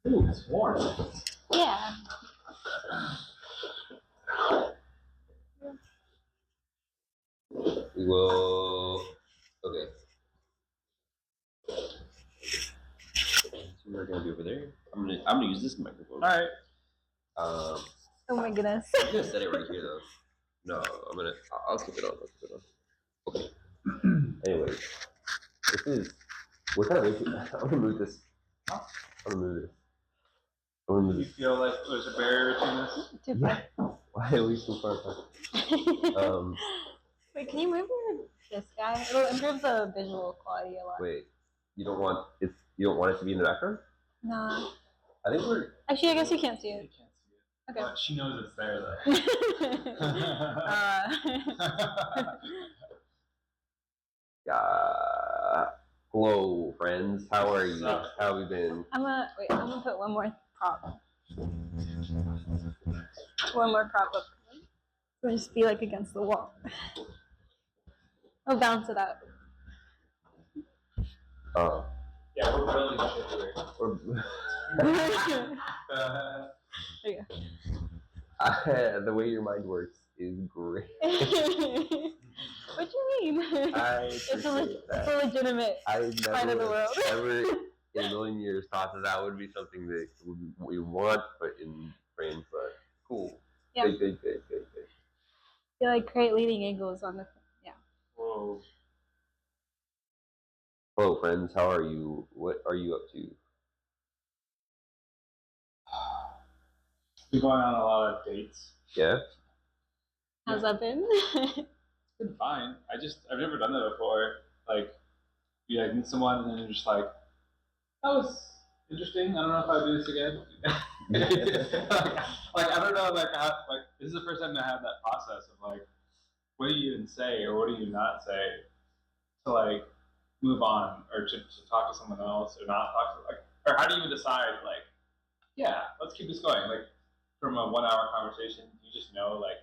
Ooh, it's warm. Yeah. We will. Okay. So we're gonna be over there. I'm gonna use this microphone. All right. Oh my goodness. I'm gonna set it right here though. No, I'll keep it on. Okay. Anyway, this is. What kind of waveform? I'm gonna move this. I'm gonna move this. Do you feel like there's a barrier between us? Too far. Why are we so far apart? Wait, can you move this guy? It'll improve the visual quality a lot. Wait, you don't want it to be in the background? Nah. I think we're. Actually, I guess you can't see it. You can't see it. Okay. But she knows it's there though. Hello, friends. How are you? How have you been? I'm gonna put one more prop. One more prop up. We'll just be like against the wall. I'll bounce it out. Oh. Yeah, we're building shit here. There you go. The way your mind works is great. What do you mean? It's a legitimate part of the world. Never in a million years thought that would be something that we want to put in frames, but cool. Yeah. Good. You like create leading angles on the Whoa. Hello, friends. How are you? What are you up to? We're going on a lot of dates. Yeah. How's that been? It's been fine. I've never done that before. Like, you like meet someone and then you're just like, that was interesting. I don't know if I'll do this again. like I don't know, like this is the first time I had that process of like, what do you even say or what do you not say to like move on or to talk to someone else or not talk to or how do you even decide like, yeah, let's keep this going. Like from a 1 hour conversation, you just know like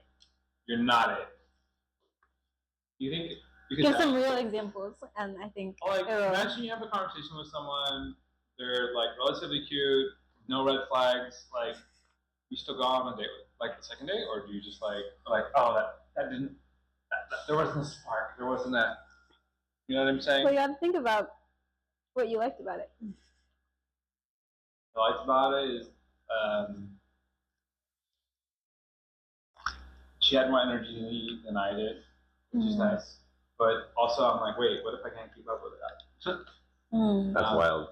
you're not it. You think you could give some real examples, and I think like imagine you have a conversation with someone, they're like relatively cute, no red flags, like you still go on a date with like the second date, or do you just like oh that didn't there wasn't a spark, there wasn't that, you know what I'm saying? Well, you have to think about what you liked about it. What I liked about it is she had more energy than I did, which is nice. But also, I'm like, wait, what if I can't keep up with that? That's wild.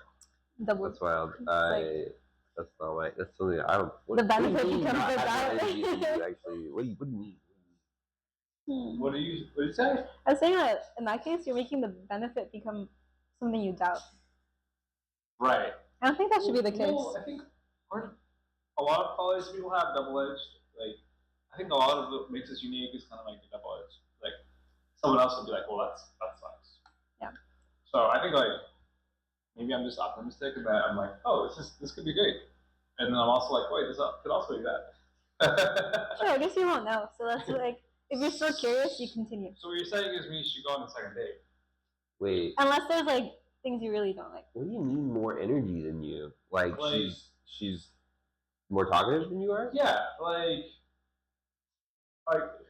Double. That's wild. That's not right. That's something I don't. The benefit becomes without. Actually, what do you mean? What do you say? I was saying that in that case, you're making the benefit become something you doubt. Right. I don't think that should be the case. Well, I think a lot of college people have double-edged. Like, I think a lot of what makes us unique is kind of like the double-edged. Like, someone else would be like, well, that sucks. Yeah. So I think like maybe I'm just optimistic and that I'm like, oh, this could be great, and then I'm also like, wait, this could also be bad. Sure, I guess you won't know. So that's like, if you're still curious, you continue. So what you're saying is we should go on the second date. Wait. Unless there's like things you really don't like. What do you mean more energy than you? Like she's more talkative than you are? Yeah, like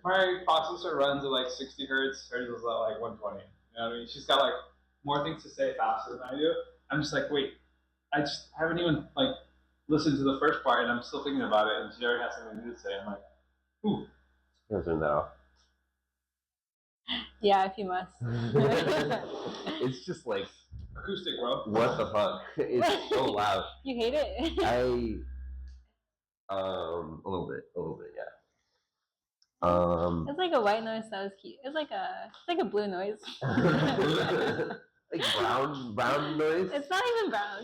my processor runs at like 60 hertz. Hers is at like 120. You know what I mean? She's got like more things to say faster than I do. I'm just like, wait, I just haven't even like listened to the first part, and I'm still thinking about it, and she already has something new to say. I'm like, ooh. I'll turn that off. Yeah, if you must. It's just like acoustic, bro. What the fuck? It's so loud. You hate it? A little bit, yeah. It's like a white noise that was cute. It's like a blue noise. Like brown noise? It's not even brown.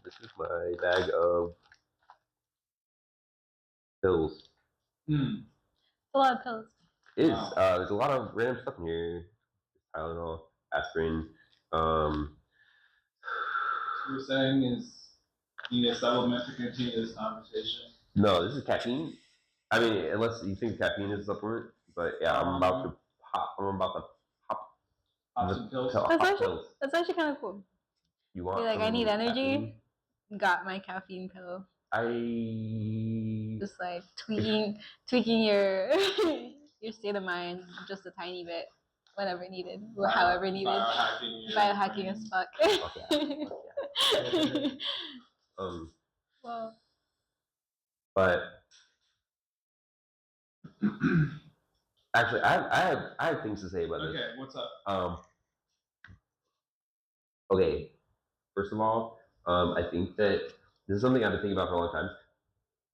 This is my bag of pills. A lot of pills. It is. There's a lot of random stuff in here. Tylenol, aspirin. What we're saying is you need a supplement to continue this conversation. No, this is caffeine. I mean, unless you think caffeine is a supplement, but yeah, I'm about to pop. I'm about to pop some pills. That's actually kind of cool. You want? You're like, I need energy. Caffeine? Got my caffeine pill. I Just like tweaking your your state of mind just a tiny bit, whenever needed, or however needed. Biohacking as fuck. Okay. Well, but actually, I have things to say about this. Okay, what's up? Okay, first of all, I think that this is something I've been thinking about for a long time.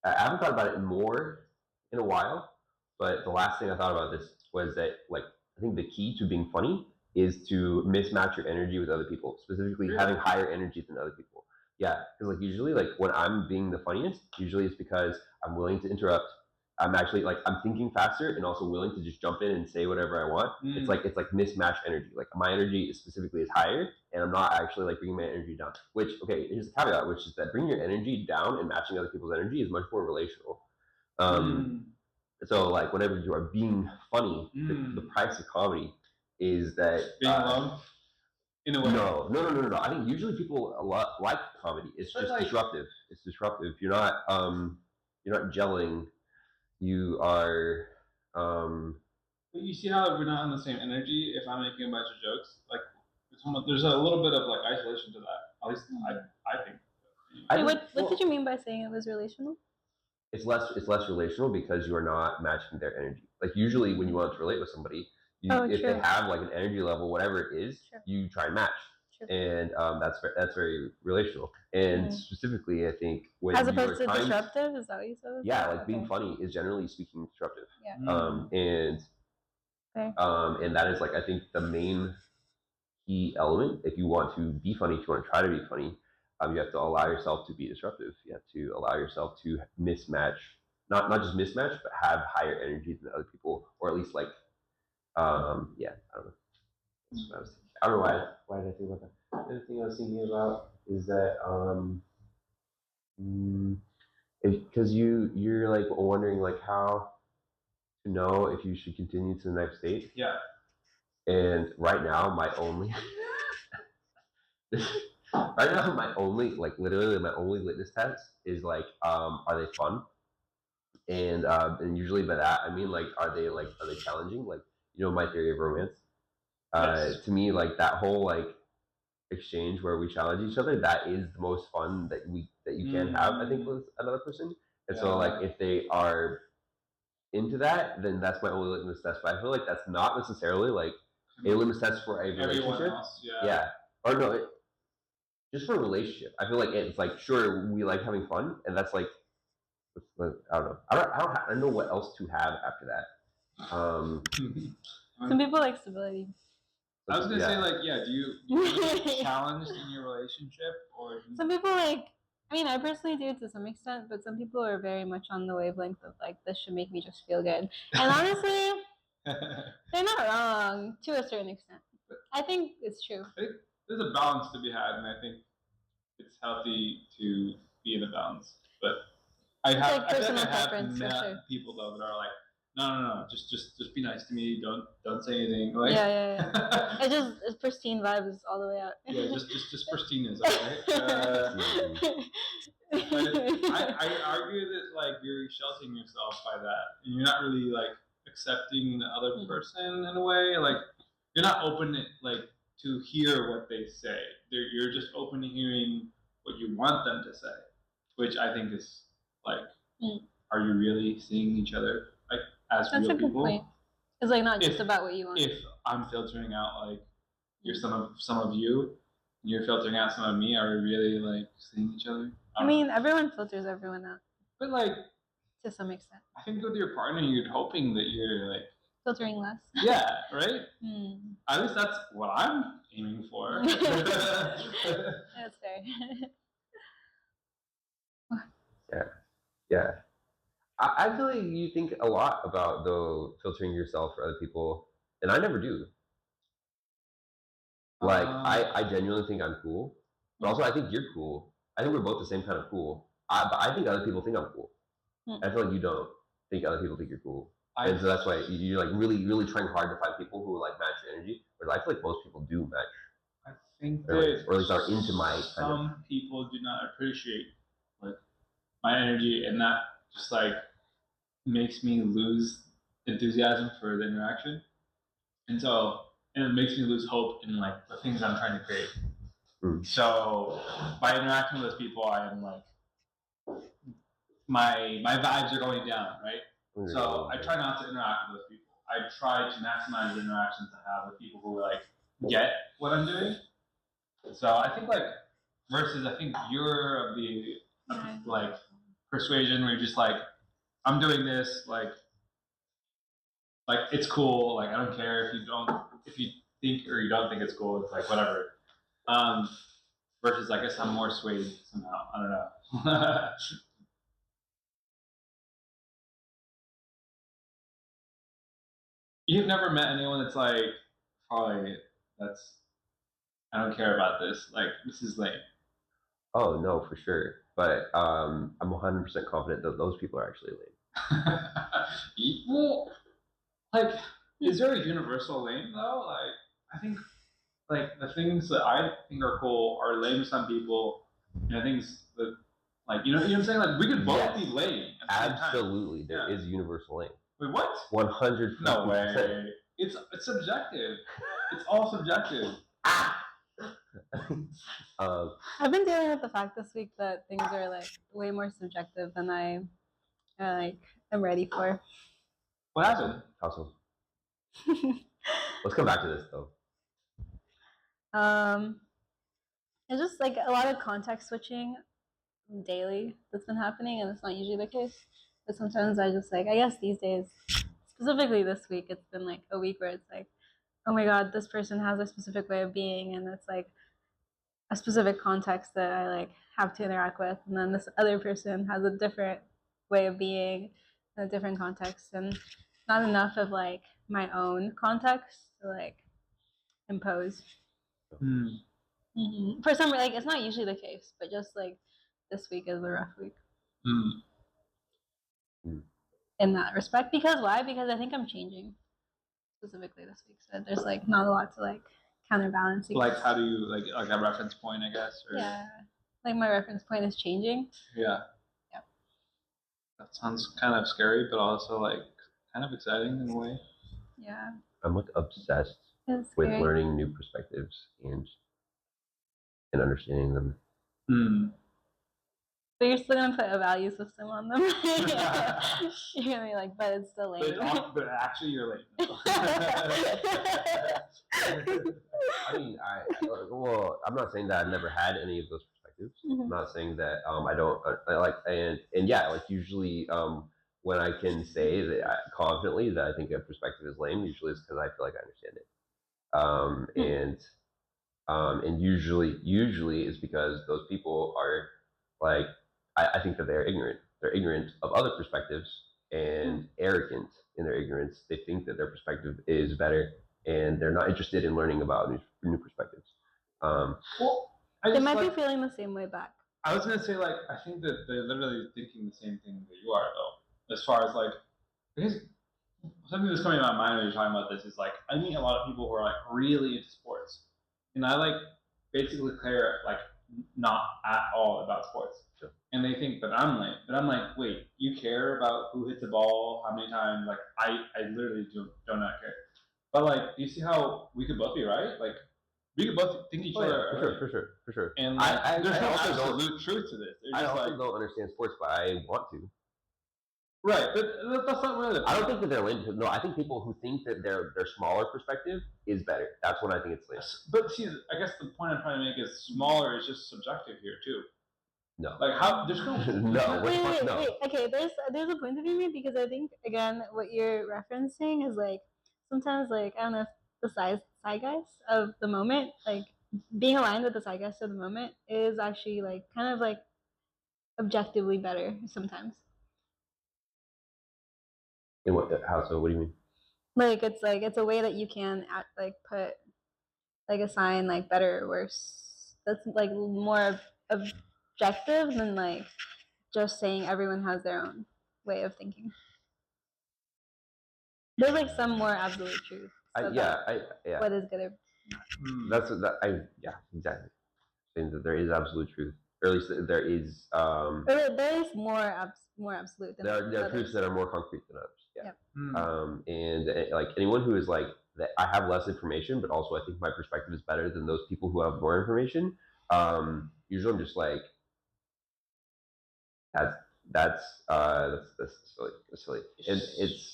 I haven't thought about it more in a while, but the last thing I thought about this was that, like, I think the key to being funny is to mismatch your energy with other people, specifically having higher energy than other people. Yeah, because like usually, like when I'm being the funniest, usually it's because I'm willing to interrupt. I'm actually like I'm thinking faster and also willing to just jump in and say whatever I want. It's like mismatched energy. Like my energy is specifically is higher, and I'm not actually like bringing my energy down. Which okay, here's the caveat, which is that bringing your energy down and matching other people's energy is much more relational. So like whenever you are being funny, the price of comedy is that being alone. In a way. No. I think usually people a lot like comedy. It's just like, disruptive. It's disruptive. You're not gelling. You are. But you see how we're not on the same energy. If I'm making a bunch of jokes, like there's a little bit of like isolation to that. At least I think. What did you mean by saying it was relational? It's less relational because you are not matching their energy. Like usually when you want to relate with somebody, if they have like an energy level, whatever it is, you try and match. And that's very relational. And specifically, I think when as opposed to disruptive, is that what you said? Yeah, like being funny is generally speaking disruptive. Yeah. And that is like I think the main key element. If you want to be funny, if you want to try to be funny, you have to allow yourself to be disruptive. You have to allow yourself to mismatch, not just mismatch, but have higher energy than other people, or at least like, yeah, I don't know. That's what I was thinking. I don't know why did I think about that. The other thing I was thinking about is that because you're like wondering like how to know if you should continue to the next stage. Yeah. And right now, my only right now my only like literally my only litmus test is like are they fun, and usually by that I mean like are they challenging, like my theory of romance. Yes. To me, like that whole like exchange where we challenge each other, that is the most fun that you can have, I think, with another person. And so like if they are into that, then that's my only litmus test. But I feel like that's not necessarily like a litmus test for a relationship. Else, yeah. Or no, just for a relationship. I feel like it's like sure we like having fun, and that's like I don't know. I don't know what else to have after that. Some people like stability. I was gonna say like do you get challenged in your relationship, or some people like? I mean, I personally do to some extent, but some people are very much on the wavelength of like this should make me just feel good. And honestly, they're not wrong to a certain extent. I think it's true. I think there's a balance to be had, and I think it's healthy to be in a balance. But I have met people though that are like, no, just be nice to me. Don't say anything. Like, yeah. It's pristine vibes all the way out. Yeah, just pristine is okay. I argue that like you're sheltering yourself by that, and you're not really like accepting the other person in a way. Like you're not open like to hear what they say. You're just open to hearing what you want them to say, which I think is like, are you really seeing each other like as That's real a good people? Point. It's like not just about what you want. If I'm filtering out like you're some of you, and you're filtering out some of me, are we really like seeing each other? I mean, everyone filters everyone out. But like to some extent. I think with your partner, you're hoping that you're like filtering less. Yeah, right? At least that's what I'm aiming for. That's fair. Yeah. I feel like you think a lot about though filtering yourself for other people, and I never do. Like I genuinely think I'm cool, but also I think you're cool. I think we're both the same kind of cool. But I think other people think I'm cool. I feel like you don't think other people think you're cool. And so that's why you're like really, really trying hard to find people who like match your energy. Whereas I feel like most people do match. I think or at least are into my some people do not appreciate like my energy, and that just like makes me lose enthusiasm for the interaction, and it makes me lose hope in like the things I'm trying to create. So by interacting with those people, I am like my vibes are going down, right? So I try not to interact with those people. I try to maximize the interactions I have with people who like get what I'm doing. So I think like versus I think you're of the like persuasion where you're just like I'm doing this like it's cool, like I don't care if you think or you don't think it's cool, it's like whatever. Versus I guess I'm more swayed somehow. I don't know. You've never met anyone that's like probably that's I don't care about this. Like this is lame. Oh no, for sure. But I'm 100% confident that those people are actually lame. Well, like, is there a universal lame though? Like, I think like the things that I think are cool are lame to some people, and things that like you know what I'm saying? Like we could both be lame. Absolutely, there is universal lame. Wait, what? 100%. No way. It's subjective. It's all subjective. I've been dealing with the fact this week that things are like way more subjective than I like am ready for. What happened? Awesome. Let's come back to this though. It's just like a lot of context switching daily that's been happening, and it's not usually the case. But sometimes I just like I guess these days, specifically this week, it's been like a week where it's like, oh my god, this person has a specific way of being, and it's like a specific context that I like have to interact with, and then this other person has a different way of being in a different context, and not enough of like my own context to like impose. Mm-hmm. For some like it's not usually the case, but just like this week is a rough week. In that respect, because why? Because I think I'm changing specifically this week, so there's like not a lot to like counterbalance. Like how do you like a reference point, I guess? Or... Yeah, like my reference point is changing. Yeah. That sounds kind of scary, but also like kind of exciting in a way. Yeah. I'm like obsessed with learning new perspectives and understanding them. But you're still gonna put a value system on them. You're gonna be like, but it's still lame. But actually, you're lame. I mean, well, I'm not saying that I've never had any of those perspectives. I'm not saying that I don't like, and yeah, like usually when I can say that confidently that I think a perspective is lame, usually it's because I feel like I understand it. And usually it's because those people are like, I think that they're ignorant. They're ignorant of other perspectives and arrogant in their ignorance. They think that their perspective is better, and they're not interested in learning about new perspectives. Well, they might be feeling the same way back. I was gonna say like I think that they're literally thinking the same thing that you are though. As far as like, because something that's coming to my mind when you're talking about this is like I meet a lot of people who are like really into sports, and I like basically care like not at all about sports. Sure. And they think that I'm lame. But I'm like, wait, you care about who hits the ball, how many times? Like I literally do not care. But like, do you see how we could both be right? Like we could both think each other. Yeah, for sure. And like, there's no absolute truth to this. I also don't understand sports, but I want to. Right, but that's not really. I don't think that they're lame. No, I think people who think that their smaller perspective is better. That's when I think it's lame. But see, I guess the point I'm trying to make is smaller is just subjective here too. No. Like how there's no no. Wait. Okay, there's a point to be made because I think again what you're referencing is like sometimes like I don't know if the zeitgeist of the moment, like being aligned with the zeitgeist of the moment is actually like kind of like objectively better sometimes. In what? How so? What do you mean? Like it's a way that you can put like assign like better or worse. That's like more objective than like just saying everyone has their own way of thinking. There's like some more absolute truth. So yeah. What is good or That's exactly. Saying that there is absolute truth, or at least there is. there is more absolute. Than there are others. truths that are more concrete than others. Yeah. Yep. And like anyone who is like that, I have less information, but also I think my perspective is better than those people who have more information. Usually, I'm just like, that's silly. That's silly.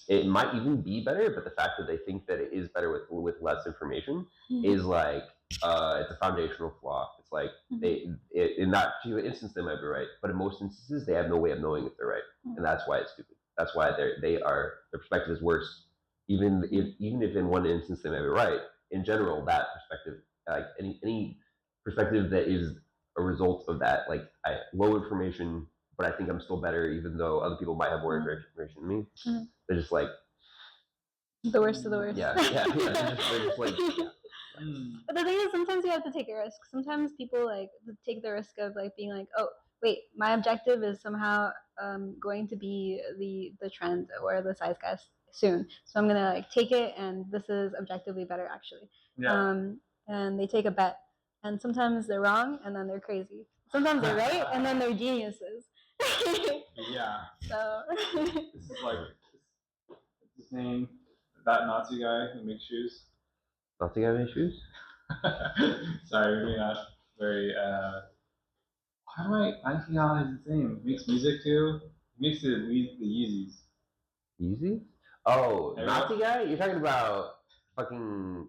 It might even be better, but the fact that they think that it is better with less information is like it's a foundational flaw. It's like in that particular instance they might be right, but in most instances they have no way of knowing if they're right, and that's why it's stupid. That's why their perspective is worse. Even if in one instance they may be right, in general that perspective, like any perspective that is a result of that, like low information, but I think I'm still better, even though other people might have more information than me. They're just like the worst of the worst. Yeah. They're just like. Yeah. But the thing is, sometimes you have to take a risk. Sometimes people like take the risk of like being like, oh, wait, my objective is somehow going to be the trend or the zeitgeist soon, so I'm gonna like take it, and this is objectively better actually. Yeah. And they take a bet, and sometimes they're wrong, and then they're crazy. Sometimes they're right, and then they're geniuses. Yeah. So this is like what's his name? That Nazi guy who makes shoes. Nazi guy makes shoes? Sorry, maybe not very. How do I forgot his name? Makes music too. He makes the Yeezys. Yeezy? Oh, Hey, Nazi guy? You're talking about fucking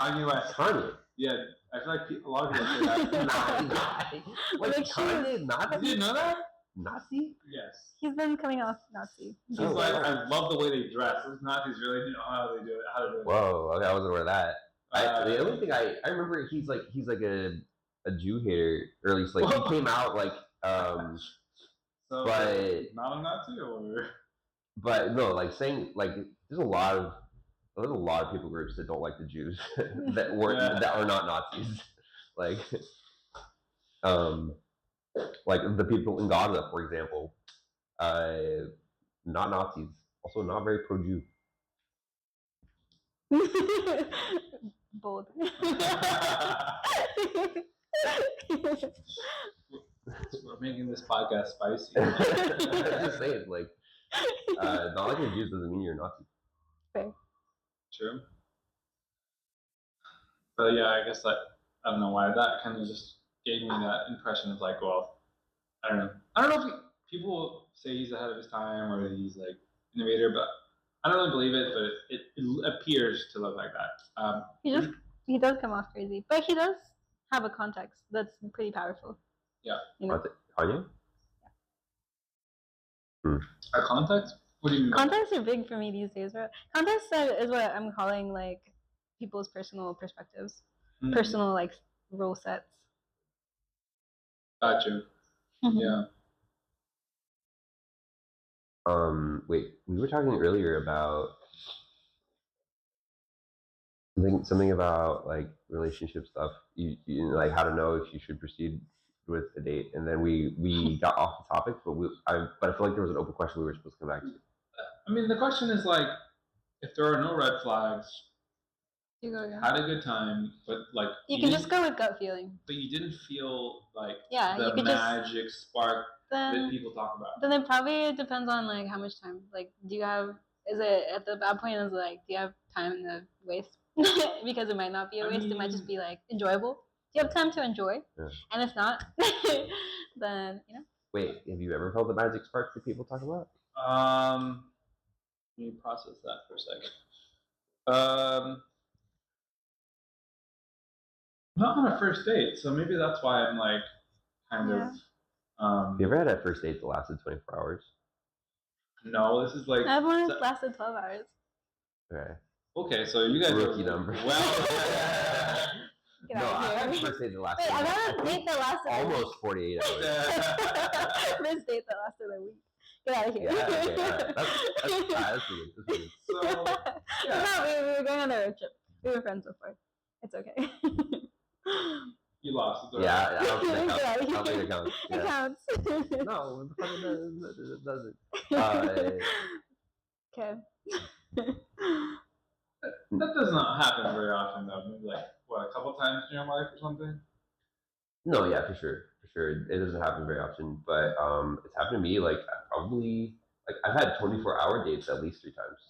Kanye West. Kanye. Yeah, I feel like a lot of people say that. Nazi guy. Like Kanye, Nazi? Did you know that? Nazi? Yes. He's been coming off Nazi. He's like, I love the way they dress. Those Nazis really know how they do it. How to do it. Whoa, okay, I wasn't aware of that. The only thing I remember, he's like a Jew hater, or at least like he came out like so, but not a Nazi or but no, like saying like there's a lot of people groups that don't like the Jews that are not Nazis, like like the people in Gaza, for example, not Nazis, also not very pro-Jew. Bold. We're making this podcast spicy. I'm just saying, like, not liking Jews doesn't mean you're a Nazi. Fair. True. But yeah, I guess I don't know why that kind of just gave me that impression of like, well, I don't know if people say he's ahead of his time or he's like innovator, but I don't really believe it. But it appears to look like that. He does come off crazy, but he does have a context that's pretty powerful. Yeah. You know? Kanye? Yeah. A context? What do you mean? Contexts are big for me these days. Right? Context is what I'm calling like people's personal perspectives, personal like rule sets. Gotcha. Yeah. Wait, we were talking earlier about something about like relationship stuff. You know, like how to know if you should proceed with a date, and then we got off the topic, but I feel like there was an open question we were supposed to come back to. I mean, the question is like, if there are no red flags, you go, yeah. had a good time, but like you can just go with gut feeling. But you didn't feel like the magic spark that people talk about. Then it probably depends on like how much time. Like, do you have? Is it at the bad point? Is like, do you have time to waste? Because it might not be a waste. It might just be like enjoyable. Do you have time to enjoy? Yeah. And if not, then you know. Wait, have you ever felt the magic spark that people talk about? Let me process that for a second. Not on a first date, so maybe that's why I'm like kind of. Have you ever had a first date that lasted 24 hours? No, this is like. I've one that lasted 12 hours. Okay. Okay, so you guys rookie number. Well. No, I had a first date that lasted. Wait, I had a date that lasted almost 48 hours. First date that lasted a week. Get out of here. Yeah, okay, that's weird. So, yeah. No, we were going on a road trip. We were friends before. It's okay. You lost the Yeah, I don't think that counts. I don't think it counts. It Yeah. counts. No, it doesn't. Okay. That does not happen very often, though. Maybe like what, a couple times in your life or something. No, yeah, for sure. It doesn't happen very often, but it's happened to me like probably like I've had 24-hour dates at least 3 times.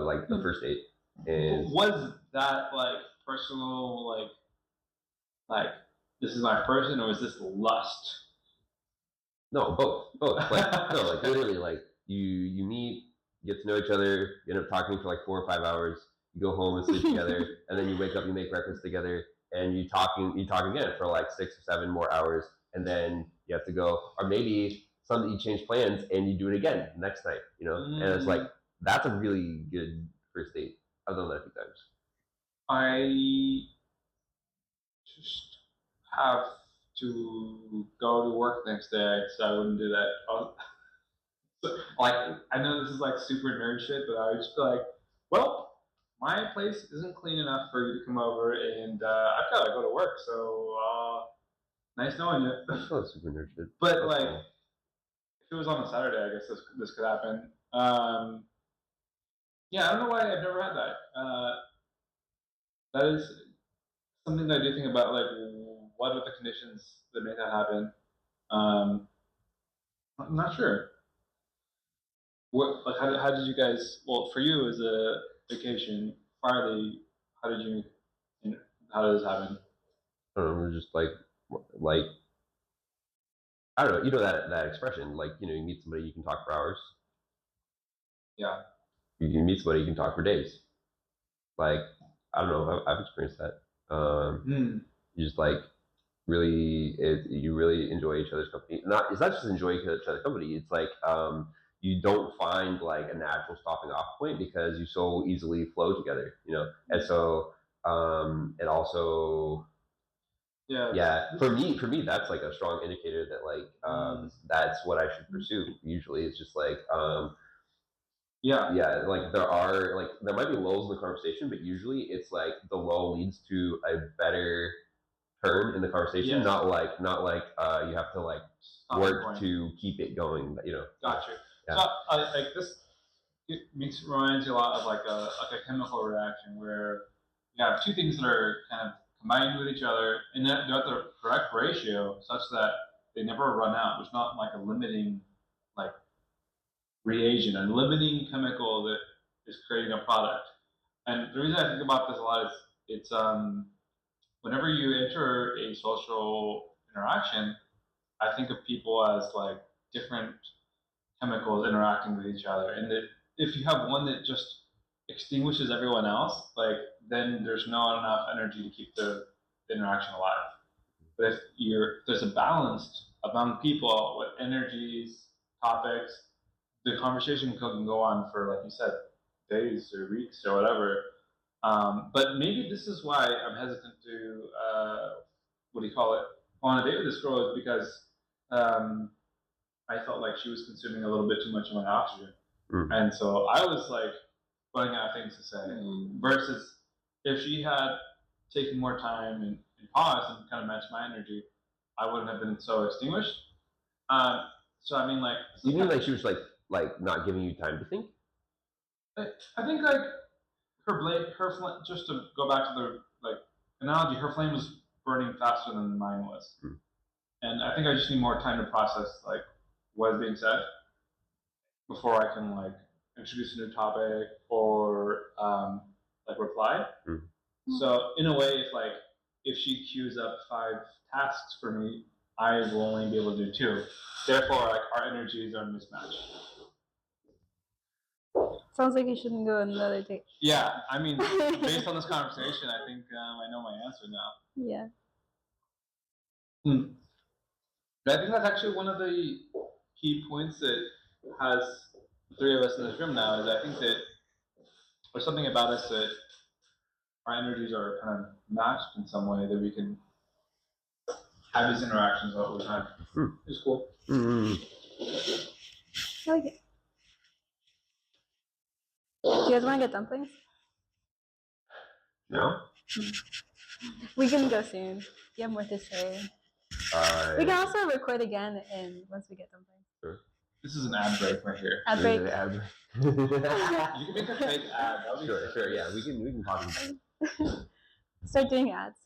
Like the first date, and Was that like personal, like this is my person, or is this lust? no, both. Like no, like literally, like you meet, get to know each other, you end up talking for like 4 or 5 hours. You go home and sleep together, and then you wake up, you make breakfast together, and you talk again for like 6 or 7 more hours, and then you have to go, or maybe Sunday you change plans and you do it again next night, and it's like that's a really good first date. I've done that a few times. I just have to go to work next day, so I wouldn't do that. So, like, I know this is like super nerd shit, but I would just be like, well, my place isn't clean enough for you to come over, and I've got to go to work, so nice knowing you. That's not super nerd shit. But That's like, cool. if it was on a Saturday, I guess this could happen. Yeah, I don't know why I've never had that. That is something that I do think about. Like, what are the conditions that make that happen? Um, I'm not sure. What like how did you guys? Well, for you as a vacation, Farley, how did you? How did this happen? I don't know, just like I don't know, that expression, like you meet somebody you can talk for hours. Yeah. You can meet somebody you can talk for days. Like I don't know, I've experienced that. You just like you really enjoy each other's company. It's not just enjoying each other's company. It's like you don't find like a natural stopping off point because you so easily flow together. And so it also yeah, for me that's like a strong indicator that like that's what I should pursue. Usually it's just like yeah, like there might be lulls in the conversation, but usually it's like the lull leads to a better turn in the conversation. Yes. Not like you have to like work to keep it going. Got you. Yeah. So like this, reminds you a lot of like a chemical reaction where you have two things that are kind of combined with each other, and they're at the correct ratio such that they never run out. There's not like a limiting like reagent, a limiting chemical that is creating a product. And the reason I think about this a lot is it's whenever you enter a social interaction, I think of people as like different chemicals interacting with each other, and that if you have one that just extinguishes everyone else, like then there's not enough energy to keep the interaction alive. But if there's a balance among people with energies, topics, the conversation can go on for, like you said, days or weeks or whatever. But maybe this is why I'm hesitant to what do you call it? Go on a date with this girl is because I felt like she was consuming a little bit too much of my oxygen, and so I was like running out of things to say. Versus if she had taken more time and paused and kind of matched my energy, I wouldn't have been so extinguished. So I mean, like, you mean like she was like not giving you time to think? I think like her flame. Just to go back to the like analogy, her flame was burning faster than mine was, and I think I just need more time to process like what is being said before I can like introduce a new topic or like reply. So in a way, if she queues up 5 tasks for me, I will only be able to do 2. Therefore, like our energies are mismatched. Sounds like you shouldn't go on another date. Yeah, I mean, based on this conversation, I think I know my answer now. Yeah. But I think that's actually one of the key points that has the 3 of us in this room now. Is I think that there's something about us that our energies are kind of matched in some way that we can have these interactions all the time. It's cool. I like it. Do you guys want to get dumplings? No. We can go soon. You have more to say. We can also record again and once we get something. Sure. This is an ad break right here. Ad break. You can make a fake ad. Sure. Yeah, we can pause. Start doing ads.